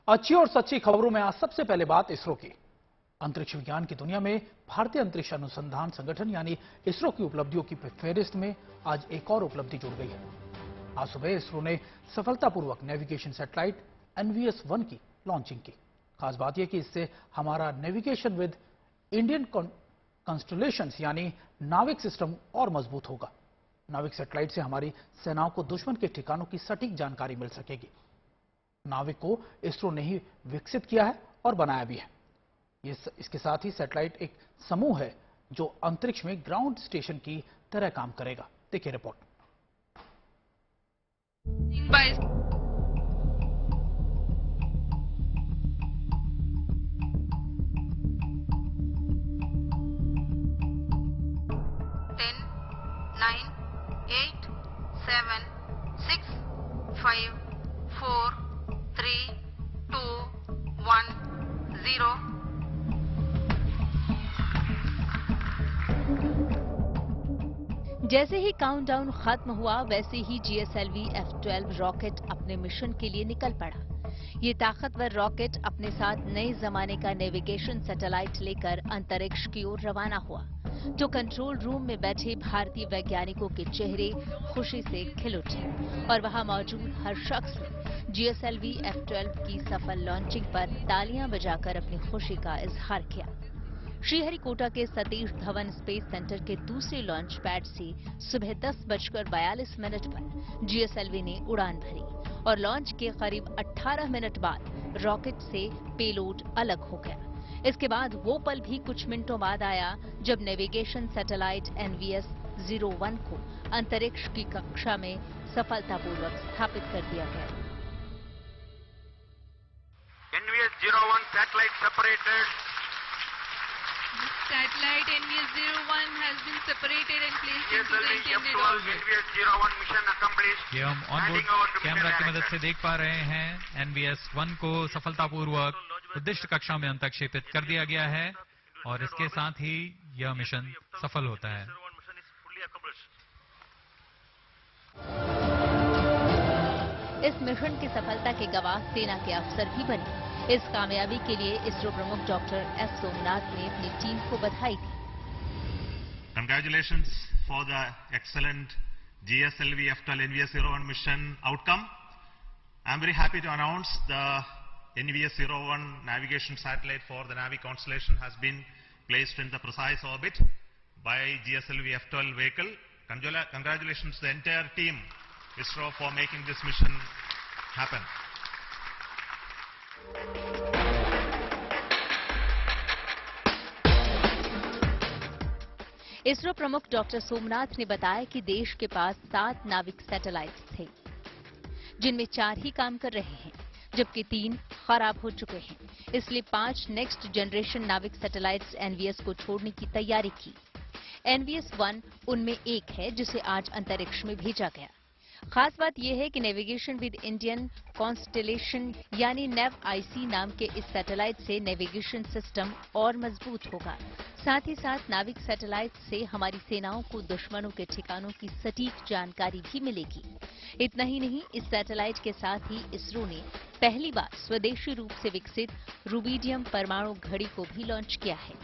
अच्छी और सच्ची खबरों में आज सबसे पहले बात इसरो की। अंतरिक्ष विज्ञान की दुनिया में भारतीय अंतरिक्ष अनुसंधान संगठन यानी इसरो की उपलब्धियों की फेहरिस्त में आज एक और उपलब्धि जुड़ गई है। आज सुबह इसरो ने सफलतापूर्वक नेविगेशन सैटेलाइट NVS-1 की लॉन्चिंग की। खास बात यह कि इससे हमारा नेविगेशन विद इंडियन कॉन्स्टलेशंस यानी नाविक सिस्टम और मजबूत होगा। नाविक सैटेलाइट से हमारी सेनाओं को दुश्मन के ठिकानों की सटीक जानकारी मिल सकेगी। नाविक को इसरो ने ही विकसित किया है और बनाया भी है। इसके साथ ही सैटेलाइट एक समूह है जो अंतरिक्ष में ग्राउंड स्टेशन की तरह काम करेगा। देखिए रिपोर्ट। जैसे ही काउंटडाउन खत्म हुआ वैसे ही GSLV F-12 रॉकेट अपने मिशन के लिए निकल पड़ा। ये ताकतवर रॉकेट अपने साथ नए जमाने का नेविगेशन सैटेलाइट लेकर अंतरिक्ष की ओर रवाना हुआ, तो कंट्रोल रूम में बैठे भारतीय वैज्ञानिकों के चेहरे खुशी से खिल उठे और वहां मौजूद हर शख्स ने GSLV F-12 की सफल लॉन्चिंग पर तालियां बजाकर अपनी खुशी का इजहार किया। श्रीहरिकोटा के सतीश धवन स्पेस सेंटर के दूसरे लॉन्च पैड से सुबह 10:42 पर GSLV ने उड़ान भरी और लॉन्च के करीब 18 मिनट बाद रॉकेट से पेलोड अलग हो गया। इसके बाद वो पल भी कुछ मिनटों बाद आया जब नेविगेशन सैटेलाइट NVS-01 को अंतरिक्ष की कक्षा में सफलतापूर्वक स्थापित कर दिया गया। NVS-01 satellite separated. Satellite NVS-01 has been separated and placed into the intended orbit. NVS-01 mission accomplished. ये हम ऑनबोर्ड कैमरा की मदद से देख पा रहे हैं। NVS-1 को सफलतापूर्वक उद्दिष्ट कक्षा में अंतक्षेपित कर दिया गया है और इसके साथ ही यह मिशन सफल होता है। इस मिशन की सफलता के गवाह सेना के अफसर भी बने। इस कामयाबी के लिए इसरो प्रमुख डॉक्टर S. सोमनाथ ने अपनी टीम को बधाई दी। Congratulations for the excellent GSLV F-12 NVS-01 mission outcome. I'm very happy to announce the NVS-01 navigation satellite for the Navi constellation has been placed in the precise orbit by GSLV F-12 vehicle. Congratulations to the entire team ISRO for making this mission happen. ISRO प्रमुख doctor Somnath ने बताया कि देश के पास 7 नाविक satellites थे, जिनमें 4 ही काम कर रहे हैं, जबकि 3 खराब हो चुके हैं। इसलिए 5 नेक्स्ट जनरेशन नाविक सैटेलाइट्स NVS को छोड़ने की तैयारी की। NVS-1 उनमें एक है जिसे आज अंतरिक्ष में भेजा गया। खास बात यह है कि नेविगेशन विद इंडियन कॉन्स्टलेशन यानी NAV-IC नाम के इस सैटेलाइट से नेविगेशन सिस्टम और मजबूत होगा। साथ ही साथ नाविक सैटेलाइट से हमारी सेनाओं को दुश्मनों के ठिकानों की सटीक जानकारी भी मिलेगी। इतना ही नहीं, इस सैटेलाइट के साथ ही इसरो ने पहली बार स्वदेशी रूप से विकसित रुबिडियम परमाणु घड़ी को भी लॉन्च किया है।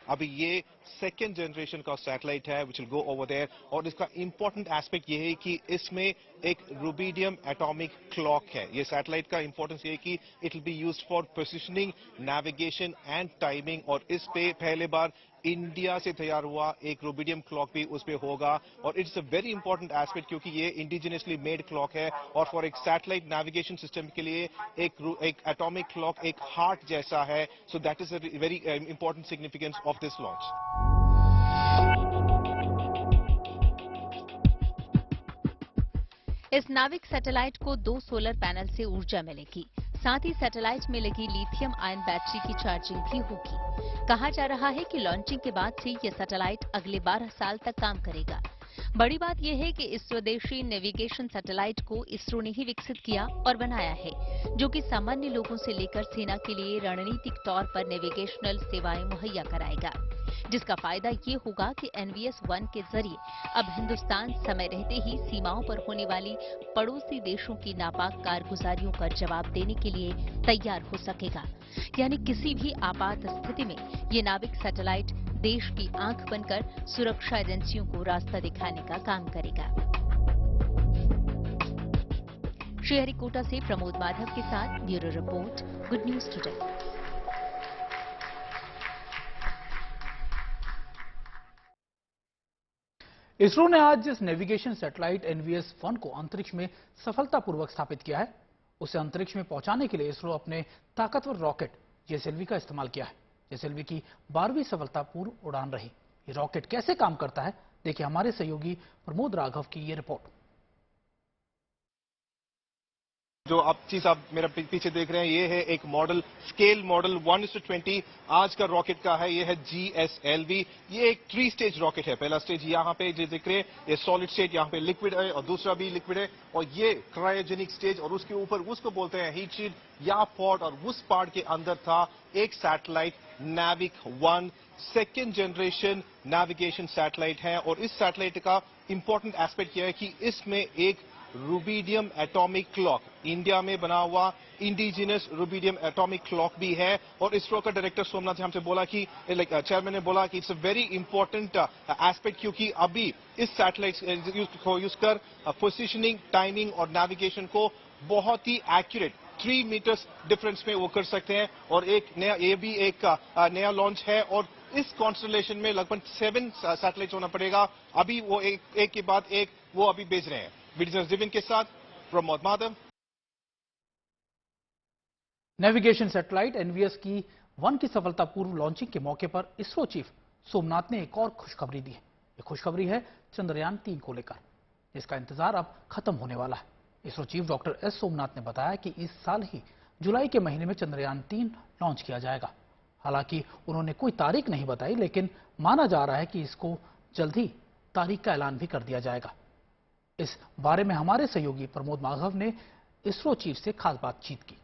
अभी ये सेकेंड जनरेशन का सैटेलाइट है which will go over there और इसका इंपॉर्टेंट एस्पेक्ट ये है कि इसमें एक रुबिडियम एटॉमिक क्लॉक है। ये सैटेलाइट का इंपॉर्टेंस ये है कि it will be used for positioning, navigation and timing और इस पे पहले बार इंडिया से तैयार हुआ एक रुबिडियम क्लॉक भी उस पे होगा और it's a very important aspect क्योंकि ये इंडिजिनसली मेड क्लॉक है और फॉर एक सैटेलाइट नेविगेशन सिस्टम के लिए एक एटॉमिक क्लॉक एक हार्ट जैसा है। So that is a very important significance of this launch. इस नाविक सैटेलाइट को 2 सोलर पैनल से ऊर्जा मिलेगी। साथ ही सैटेलाइट में लगी लिथियम आयन बैटरी की चार्जिंग भी होगी। कहा जा रहा है कि लॉन्चिंग के बाद से यह सैटेलाइट अगले 12 साल तक काम करेगा। बड़ी बात यह है कि इस स्वदेशी नेविगेशन सैटेलाइट को इसरो ने ही विकसित किया और बनाया है, जो कि सामान्य लोगों से लेकर सेना के लिए रणनीतिक तौर पर नेविगेशनल सेवाएं मुहैया कराएगा, जिसका फायदा ये होगा कि NVS-1 के जरिए अब हिंदुस्तान समय रहते ही सीमाओं पर होने वाली पड़ोसी देशों की नापाक कारगुजारियों का जवाब देने के लिए तैयार हो सकेगा। यानी किसी भी आपात स्थिति में ये नाविक सैटेलाइट देश की आंख बनकर सुरक्षा एजेंसियों को रास्ता दिखाने का काम करेगा। श्रीहरिकोटा से प्रमोद माधव के साथ bureau report, good news today. ISRO ने आज जिस नेविगेशन सैटेलाइट NVS-1 को अंतरिक्ष में सफलतापूर्वक स्थापित किया है, उसे अंतरिक्ष में पहुंचाने के लिए इसरो अपने ताकतवर रॉकेट JSLV का इस्तेमाल किया है। JSLV की 12वीं सफलतापूर्व उड़ान रही। ये रॉकेट कैसे काम करता है, देखिए हमारे सहयोगी प्रमोद राघव की ये रिपोर्ट। जो आप चीज आप मेरा पीछे देख रहे हैं, ये है एक मॉडल, स्केल मॉडल 1:20 आज का रॉकेट का है। ये है JSLV। ये एक 3 स्टेज रॉकेट है। पहला स्टेज यहाँ पे जो दिख रहे हैं, ये सॉलिड स्टेज, यहाँ पे लिक्विड है और दूसरा भी लिक्विड है, और ये क्रायोजेनिक स्टेज, और उसके ऊपर उसको बोलते हैं हीट शीट या पॉड, और उस पॉड के अंदर था एक satellite NAVIC-1 second generation navigation satellite है। और इस सैटेलाइट का इंपॉर्टेंट एस्पेक्ट यह है कि इसमें एक रुबिडियम एटॉमिक क्लॉक, इंडिया में बना हुआ इंडिजिनस रुबिडियम एटॉमिक क्लॉक भी है। और इसरो का डायरेक्टर सोमनाथ हमसे बोला कि चेयरमैन ने बोला कि it's a very important aspect, क्योंकि अभी इस सैटेलाइट को यूज कर पोजीशनिंग, टाइमिंग और नेविगेशन को बहुत ही एक्यूरेट 3 मीटर्स डिफरेंस में वो कर सकते हैं। और एक नया, ये भी एक नया लॉन्च है, और इस कॉन्स्टलेशन में लगभग 7 सैटेलाइट होना पड़ेगा। अभी वो एक के बाद एक वो अभी भेज रहे हैं। वीडियो दिविन के साथ Pramod Madhav. Navigation satellite NVS-1 की सफलतापूर्व लॉन्चिंग के मौके पर इसरो चीफ सोमनाथ ने एक और खुशखबरी दी है। ये खुशखबरी है चंद्रयान 3 को लेकर, जिसका इंतजार अब खत्म होने वाला है। ISRO chief doctor S Somnath ने बताया कि इस साल ही जुलाई के महीने में चंद्रयान 3 लॉन्च किया जाएगा। हालांकि उन्होंने कोई तारीख नहीं बताई, लेकिन माना जा रहा है कि इसको जल्द ही तारीख का ऐलान भी कर दिया जाएगा। इस बारे में हमारे सहयोगी प्रमोद माधव ने इसरो चीफ से खास बातचीत की।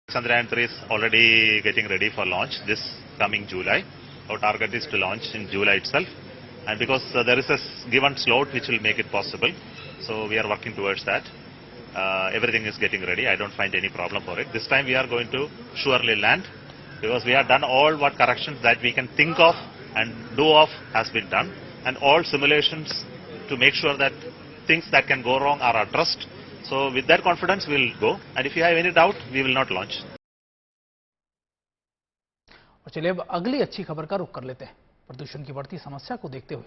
Chandrayaan 3 is already getting ready for launch this coming July. Our target is to launch in July itself, and because there is a given slot which will make it possible, so we are working towards that. Everything is getting ready. I don't find any problem for it. This time we are going to surely land, because we have done all what corrections that we can think of and do of has been done, and all simulations to make sure that things that can go wrong are addressed. So with that confidence we will go, and if you have any doubt we will not launch. और चलिए अब अगली अच्छी खबर का रुख कर लेते हैं। प्रदूषण की बढ़ती समस्या को देखते हुए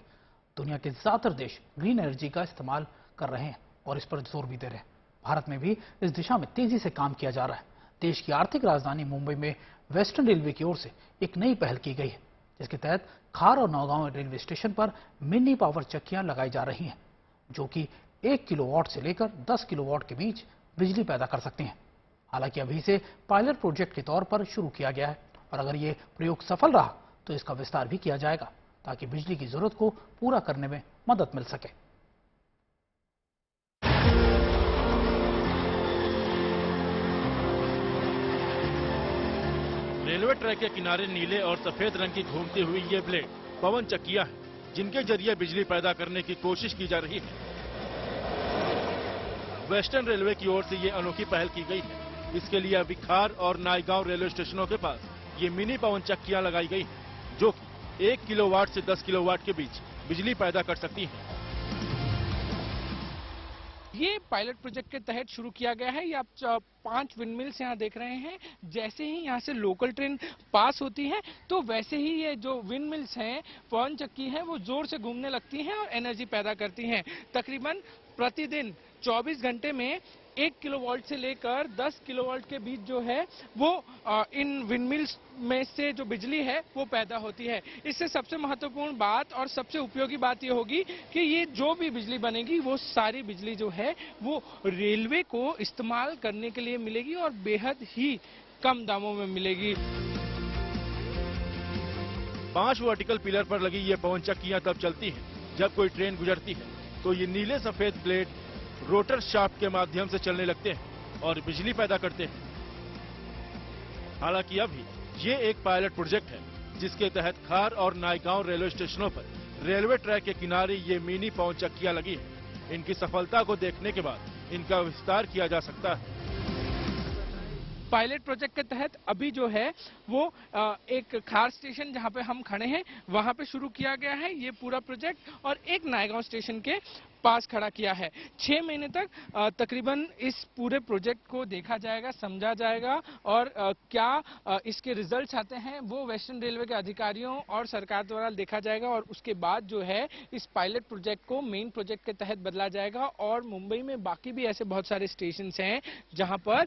दुनिया के ज्यादातर देश ग्रीन एनर्जी का इस्तेमाल कर रहे हैं और इस पर जोर भी दे रहे हैं। भारत में भी इस दिशा में तेजी से काम किया जा रहा है। देश की आर्थिक राजधानी मुंबई में वेस्टर्न रेलवे की ओर से एक नई पहल की गई है, जिसके तहत खार और नौगांव रेलवे स्टेशन पर मिनी पावर चक्कियां लगाई जा रही हैं, जो कि 1 किलोवाट से लेकर 10 किलोवाट के बीच बिजली पैदा कर सकती हैं। हालांकि अभी से पायलट प्रोजेक्ट के तौर पर शुरू किया गया है, और अगर ये प्रयोग सफल रहा तो इसका विस्तार भी किया जाएगा, ताकि बिजली की जरूरत को पूरा करने में मदद मिल सके। रेलवे ट्रैक के किनारे नीले और सफेद रंग की घूमती हुई ये ब्लेड पवन चक्कियां हैं, जिनके जरिए बिजली पैदा करने की कोशिश की जा रही है। वेस्टर्न रेलवे की ओर से ये अनोखी पहल की गई है। इसके लिए अभी खार और नायगांव रेलवे स्टेशनों के पास ये मिनी पवन चक्कियां लगाई गई हैं, जो कि 1 किलोवाट से 10 किलोवाट के बीच बिजली पैदा कर सकती हैं। ये पायलट प्रोजेक्ट के तहत शुरू किया गया है। ये आप 5 विंडमिल्स यहाँ देख रहे हैं। जैसे ही यहाँ से लोकल ट्रेन पास होती है तो वैसे ही ये जो विंडमिल्स हैं, पवन चक्की है, वो जोर से घूमने लगती हैं और एनर्जी पैदा करती हैं। तकरीबन प्रतिदिन 24 घंटे में 1 किलोवाट से लेकर 10 किलोवाट के बीच जो है वो इन विंडमिल्स में से जो बिजली है वो पैदा होती है। इससे सबसे महत्वपूर्ण बात और सबसे उपयोगी बात ये होगी कि ये जो भी बिजली बनेगी वो सारी बिजली जो है वो रेलवे को इस्तेमाल करने के लिए मिलेगी और बेहद ही कम दामों में मिलेगी। 5 वर्टिकल पिलर पर लगी ये पवन चक्कियां तब चलती हैं जब कोई ट्रेन गुजरती है तो ये नीले सफेद प्लेट रोटर शाफ्ट के माध्यम से चलने लगते हैं और बिजली पैदा करते हैं। हालांकि अभी ये एक पायलट प्रोजेक्ट है जिसके तहत खार और नायगांव रेलवे स्टेशनों पर रेलवे ट्रैक के किनारे ये मिनी पवन चक्कियां लगी हैं। इनकी सफलता को देखने के बाद इनका विस्तार किया जा सकता है। पायलट प्रोजेक्ट के तहत अभी जो है वो एक खार स्टेशन जहां पे हम खड़े हैं वहां पे शुरू किया गया है ये पूरा प्रोजेक्ट और एक नायगांव स्टेशन के पास खड़ा किया है। 6 महीने तक तकरीबन इस पूरे प्रोजेक्ट को देखा जाएगा, समझा जाएगा और क्या इसके रिजल्ट्स आते हैं वो वेस्टर्न रेलवे के अधिकारियों और सरकार द्वारा देखा जाएगा और उसके बाद जो है इस पायलट प्रोजेक्ट को मेन प्रोजेक्ट के तहत बदला जाएगा। और मुंबई में बाकी भी ऐसे बहुत सारे स्टेशन हैं जहां पर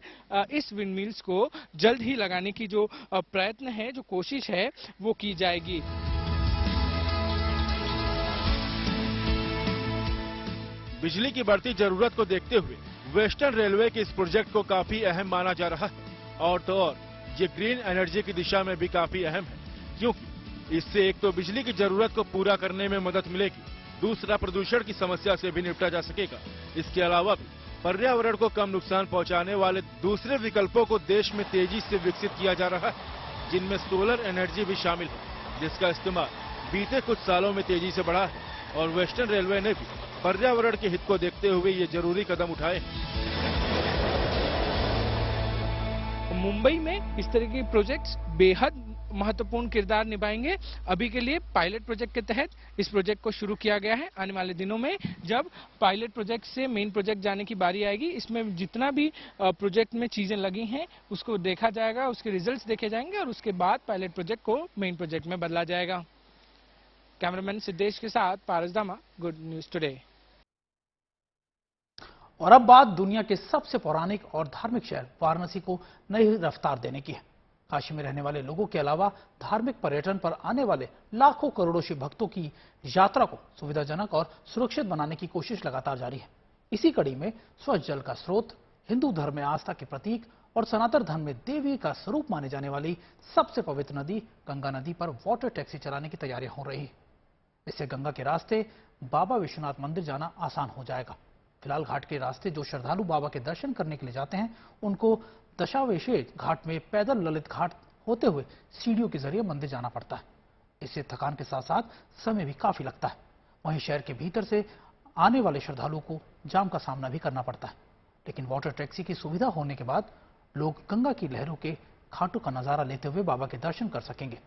इस विंड मिल्स को जल्द ही लगाने की जो प्रयत्न है, जो कोशिश है वो की जाएगी। बिजली की बढ़ती जरूरत को देखते हुए वेस्टर्न रेलवे के इस प्रोजेक्ट को काफी अहम माना जा रहा है और तो और ये ग्रीन एनर्जी की दिशा में भी काफी अहम है, क्योंकि इससे एक तो बिजली की जरूरत को पूरा करने में मदद मिलेगी, दूसरा प्रदूषण की समस्या से भी निपटा जा सकेगा। इसके अलावा भी पर्यावरण को कम नुकसान पहुंचाने वाले दूसरे विकल्पों को देश में तेजी से विकसित किया जा रहा है, जिनमें सोलर एनर्जी भी शामिल है, जिसका इस्तेमाल बीते कुछ सालों में तेजी से बढ़ा है और वेस्टर्न रेलवे ने भी पर्यावरण के हित को देखते हुए ये जरूरी कदम उठाए। मुंबई में इस तरह के प्रोजेक्ट्स बेहद महत्वपूर्ण किरदार निभाएंगे। अभी के लिए पायलट प्रोजेक्ट के तहत इस प्रोजेक्ट को शुरू किया गया है। आने वाले दिनों में जब पायलट प्रोजेक्ट से मेन प्रोजेक्ट जाने की बारी आएगी, इसमें जितना भी प्रोजेक्ट में चीजें लगी हैं उसको देखा जाएगा, उसके रिजल्ट्स देखे जाएंगे और उसके बाद पायलट प्रोजेक्ट को मेन प्रोजेक्ट में बदला जाएगा। कैमरामैन सिद्धेश के साथ पारस दामा, गुड न्यूज टुडे। और अब बात दुनिया के सबसे पौराणिक और धार्मिक शहर वाराणसी को नई रफ्तार देने की है। काशी में रहने वाले लोगों के अलावा धार्मिक पर्यटन पर आने वाले लाखों करोड़ों शिव भक्तों की यात्रा को सुविधाजनक और सुरक्षित बनाने की कोशिश लगातार जारी है। इसी कड़ी में स्वच्छ जल का स्रोत, हिंदू धर्म में आस्था के प्रतीक और सनातन धर्म में देवी का स्वरूप माने जाने वाली सबसे पवित्र नदी गंगा नदी पर वाटर टैक्सी चलाने की तैयारियां हो रही है। इससे गंगा के रास्ते बाबा विश्वनाथ मंदिर जाना आसान हो जाएगा। फिलहाल घाट के रास्ते जो श्रद्धालु बाबा के दर्शन करने के लिए जाते हैं उनको दशावशेष घाट में पैदल ललित घाट होते हुए सीढ़ियों के जरिए मंदिर जाना पड़ता है। इससे थकान के साथ साथ समय भी काफी लगता है। वहीं शहर के भीतर से आने वाले श्रद्धालुओं को जाम का सामना भी करना पड़ता है। लेकिन वाटर टैक्सी की सुविधा होने के बाद लोग गंगा की लहरों के घाटों का नजारा लेते हुए बाबा के दर्शन कर सकेंगे।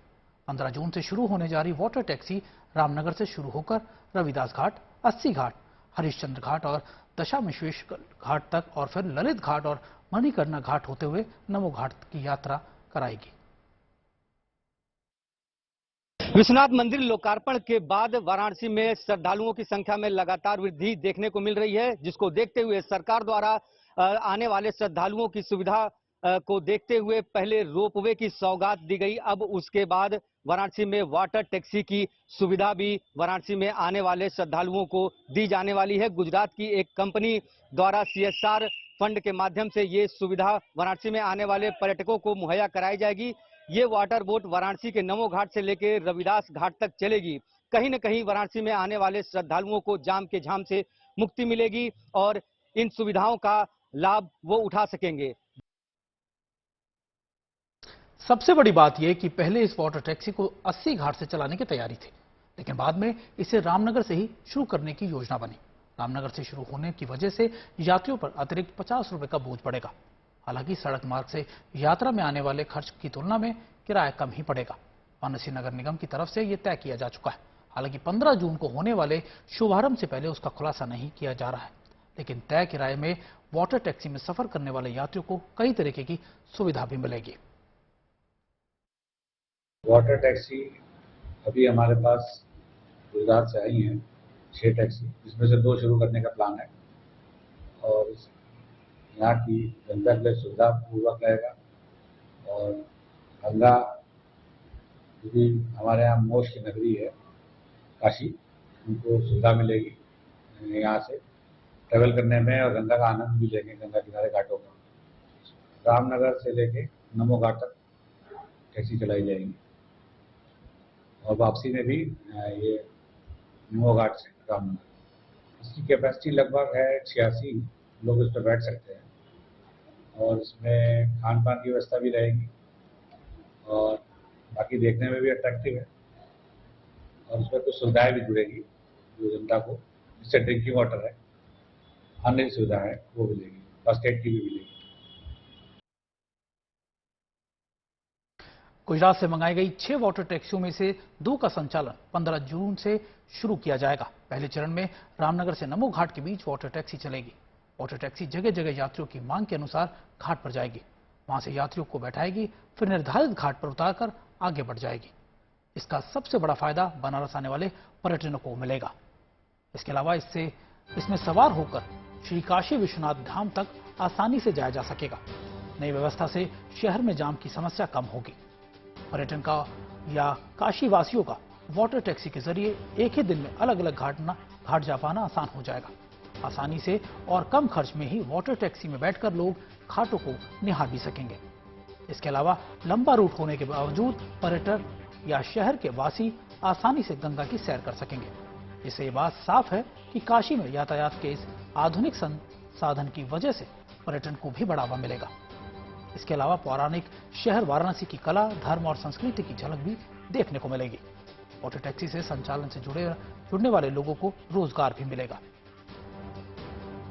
15 जून से शुरू होने जा रही वाटर टैक्सी रामनगर से शुरू होकर रविदास घाट, अस्सी घाट, हरिश्चंद्र घाट और दशामेश्वेश घाट तक और फिर ललित घाट और मणिकर्णा घाट होते हुए नमो घाट की यात्रा कराएगी। विश्वनाथ मंदिर लोकार्पण के बाद वाराणसी में श्रद्धालुओं की संख्या में लगातार वृद्धि देखने को मिल रही है, जिसको देखते हुए सरकार द्वारा आने वाले श्रद्धालुओं की सुविधा को देखते हुए पहले रोपवे की सौगात दी गई। अब उसके बाद वाराणसी में वाटर टैक्सी की सुविधा भी वाराणसी में आने वाले श्रद्धालुओं को दी जाने वाली है। गुजरात की एक कंपनी द्वारा CSR फंड के माध्यम से ये सुविधा वाराणसी में आने वाले पर्यटकों को मुहैया कराई जाएगी। ये वाटर बोट वाराणसी के नमो घाट से लेकर रविदास घाट तक चलेगी। कहीं न कहीं वाराणसी में आने वाले श्रद्धालुओं को जाम के झाम से मुक्ति मिलेगी और इन सुविधाओं का लाभ वो उठा सकेंगे। सबसे बड़ी बात यह कि पहले इस वाटर टैक्सी को 80 घाट से चलाने की तैयारी थी, लेकिन बाद में इसे रामनगर से ही शुरू करने की योजना बनी। रामनगर से शुरू होने की वजह से यात्रियों पर अतिरिक्त 50 रुपए का बोझ पड़ेगा। हालांकि सड़क मार्ग से यात्रा में आने वाले खर्च की तुलना में किराया कम ही पड़ेगा। वाराणसी नगर निगम की तरफ से यह तय किया जा चुका है। हालांकि 15 जून को होने वाले शुभारंभ से पहले उसका खुलासा नहीं किया जा रहा है, लेकिन तय किराए में वाटर टैक्सी में सफर करने वाले यात्रियों को कई तरीके की सुविधा भी मिलेगी। वाटर टैक्सी अभी हमारे पास गुजरात से आई हैं 6 टैक्सी, जिसमें से 2 शुरू करने का प्लान है और यहाँ की जनता के लिए सुविधा पूर्वक रहेगा। और गंगा क्योंकि हमारे यहाँ मोक्ष की नगरी है काशी, उनको सुविधा मिलेगी यहाँ से ट्रेवल करने में और गंगा का आनंद भी लेंगे, गंगा किनारे घाटों का। रामनगर से लेके नमो घाट तक टैक्सी चलाई जाएगी। और वापसी में भी ये नुआ घाट से रामनगर, इसकी कैपेसिटी लगभग है 86 लोग इस पर बैठ सकते हैं और इसमें खान पान की व्यवस्था भी रहेगी और बाकी देखने में भी अट्रैक्टिव है और इसमें कुछ सुविधाएं भी जुड़ेगी जो जनता को, जिससे ड्रिंकिंग वाटर है, अन्य सुविधा है वो मिलेगी, फर्स्ट एड की भी मिलेगी। गुजरात से मंगाई गई 6 वाटर टैक्सियों में से 2 का संचालन 15 जून से शुरू किया जाएगा। पहले चरण में रामनगर से नमो घाट के बीच वाटर टैक्सी चलेगी। वाटर टैक्सी जगह जगह यात्रियों की मांग के अनुसार घाट पर जाएगी, वहां से यात्रियों को बैठाएगी, फिर निर्धारित घाट पर उतारकर आगे बढ़ जाएगी। इसका सबसे बड़ा फायदा बनारस आने वाले पर्यटकों को मिलेगा। इसके अलावा इसमें सवार होकर श्री काशी विश्वनाथ धाम तक आसानी से जाया जा सकेगा। नई व्यवस्था से शहर में जाम की समस्या कम होगी। पर्यटन का या काशी वासियों का वाटर टैक्सी के जरिए एक ही दिन में अलग अलग घाट जा पाना आसान हो जाएगा। आसानी से और कम खर्च में ही वाटर टैक्सी में बैठकर लोग घाटों को निहार भी सकेंगे। इसके अलावा लंबा रूट होने के बावजूद पर्यटक या शहर के वासी आसानी से गंगा की सैर कर सकेंगे। इससे ये बात साफ है कि काशी में यातायात के इस आधुनिक संसाधन की वजह से पर्यटन को भी बढ़ावा मिलेगा। इसके अलावा पौराणिक शहर वाराणसी की कला, धर्म और संस्कृति की झलक भी देखने को मिलेगी। वाटर टैक्सी से संचालन से जुड़ने वाले लोगों को रोजगार भी मिलेगा।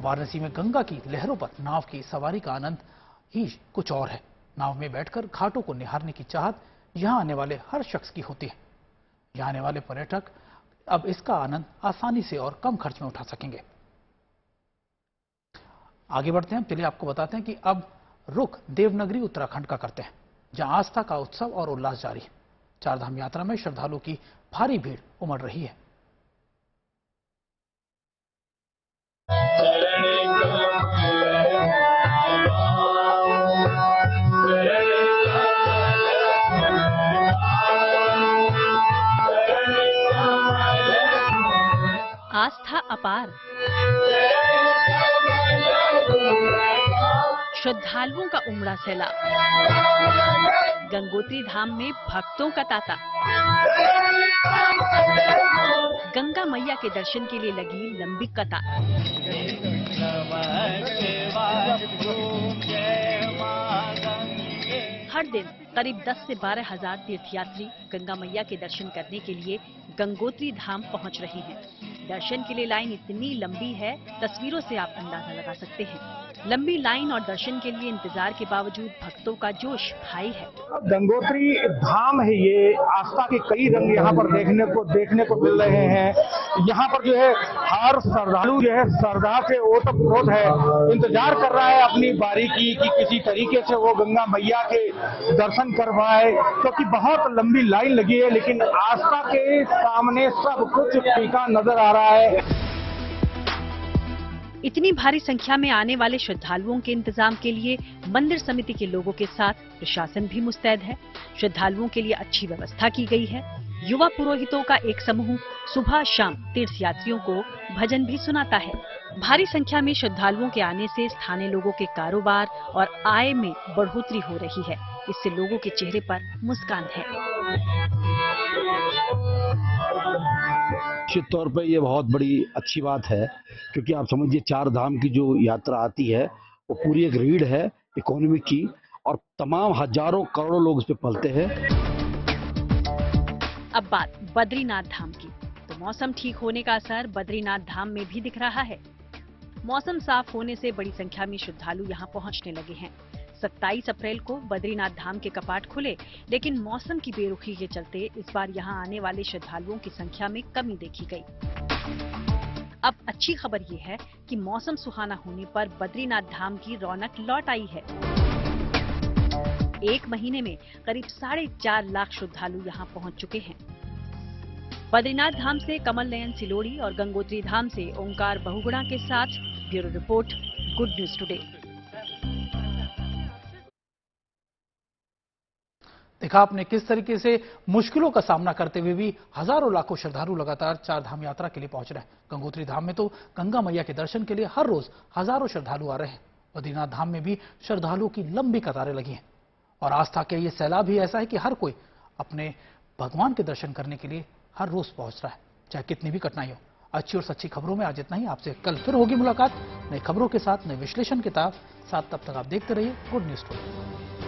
वाराणसी में गंगा की लहरों पर नाव की सवारी का आनंद ही कुछ और है। नाव में बैठकर घाटों को निहारने की चाहत यहां आने वाले हर शख्स की होती है। यहां आने वाले पर्यटक अब इसका आनंद आसानी से और कम खर्च में उठा सकेंगे। आगे बढ़ते हैं, चलिए आपको बताते हैं कि अब रुख देवनगरी उत्तराखंड का करते हैं, जहां आस्था का उत्सव और उल्लास जारी है। चारधाम यात्रा में श्रद्धालुओं की भारी भीड़ उमड़ रही है। आस्था अपार, श्रद्धालुओं का उमड़ा सैलाब, गंगोत्री धाम में भक्तों का तांता। गंगा मैया के दर्शन के लिए लगी लंबी कतार। हर दिन करीब 10 से 12 हजार तीर्थयात्री गंगा मैया के दर्शन करने के लिए गंगोत्री धाम पहुंच रहे हैं। दर्शन के लिए लाइन इतनी लंबी है, तस्वीरों से आप अंदाजा लगा सकते हैं। लंबी लाइन और दर्शन के लिए इंतजार के बावजूद भक्तों का जोश भारी है। गंगोत्री धाम है ये, आस्था के कई रंग यहाँ पर देखने को मिल रहे हैं। यहाँ पर जो है हर श्रद्धालु जो है श्रद्धा से ओतप्रोत है, इंतजार कर रहा है अपनी बारी की कि किसी तरीके से वो गंगा मैया के दर्शन कर पाए, क्योंकि बहुत लंबी लाइन लगी है। लेकिन आस्था के सामने सब कुछ फीका नजर आ रहा है। इतनी भारी संख्या में आने वाले श्रद्धालुओं के इंतजाम के लिए मंदिर समिति के लोगों के साथ प्रशासन भी मुस्तैद है। श्रद्धालुओं के लिए अच्छी व्यवस्था की गई है। युवा पुरोहितों का एक समूह सुबह शाम तीर्थयात्रियों को भजन भी सुनाता है। भारी संख्या में श्रद्धालुओं के आने से स्थानीय लोगों के कारोबार और आय में बढ़ोतरी हो रही है। इससे लोगों के चेहरे पर मुस्कान है। निश्चित तौर पर यह बहुत बड़ी अच्छी बात है, क्योंकि आप समझिए 4 धाम की जो यात्रा आती है वो पूरी एक रीढ़ है इकोनॉमी की, और तमाम हजारों करोड़ों लोग इस पे पलते हैं। अब बात बद्रीनाथ धाम की, तो मौसम ठीक होने का असर बद्रीनाथ धाम में भी दिख रहा है। मौसम साफ होने से बड़ी संख्या में श्रद्धालु यहां पहुंचने लगे हैं। 27 अप्रैल को बद्रीनाथ धाम के कपाट खुले, लेकिन मौसम की बेरुखी के चलते इस बार यहां आने वाले श्रद्धालुओं की संख्या में कमी देखी गई। अब अच्छी खबर ये है कि मौसम सुहाना होने पर बद्रीनाथ धाम की रौनक लौट आई है। एक महीने में करीब 4.5 लाख श्रद्धालु यहां पहुंच चुके हैं। बद्रीनाथ धाम से कमल नयन सिलोड़ी और गंगोत्री धाम से ओंकार बहुगुणा के साथ bureau report, good news today. देखा आपने किस तरीके से मुश्किलों का सामना करते हुए भी हजारों लाखों श्रद्धालु लगातार 4 धाम यात्रा के लिए पहुंच रहे हैं। गंगोत्री धाम में तो गंगा मैया के दर्शन के लिए हर रोज हजारों श्रद्धालु आ रहे हैं। बद्रीनाथ धाम में भी श्रद्धालुओं की लंबी कतारें लगी हैं और आस्था के ये सैलाब ही ऐसा है कि हर कोई अपने भगवान के दर्शन करने के लिए हर रोज पहुंच रहा है, चाहे कितनी भी कठिनाई हो। अच्छी और सच्ची खबरों में आज इतना ही। आपसे कल फिर होगी मुलाकात नई खबरों के साथ, नए विश्लेषण के साथ। तब तक आप देखते रहिए गुड न्यूज टुडे।